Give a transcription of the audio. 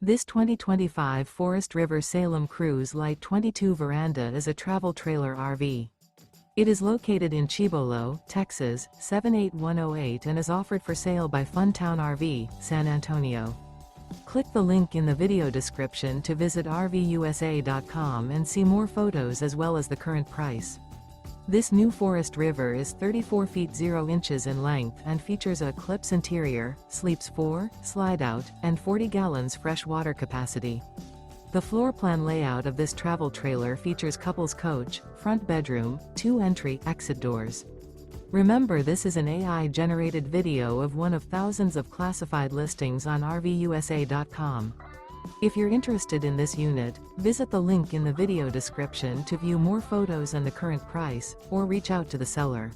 This 2025 Forest River Salem Cruise Lite 22 Veranda is a travel trailer RV. It is located in Cibolo, Texas, 78108 and is offered for sale by Funtown RV, San Antonio. Click the link in the video description to visit RVUSA.com and see more photos as well as the current price. This new Forest River is 34 feet 0 inches in length and features a ECLIPSE interior, sleeps 4, Slideout, and 40 gallons fresh water capacity. The floor plan layout of this travel trailer features couples coach, front bedroom, 2 entry/exit doors. Remember, this is an AI-generated video of one of thousands of classified listings on RVUSA.com. If you're interested in this unit, visit the link in the video description to view more photos and the current price, or reach out to the seller.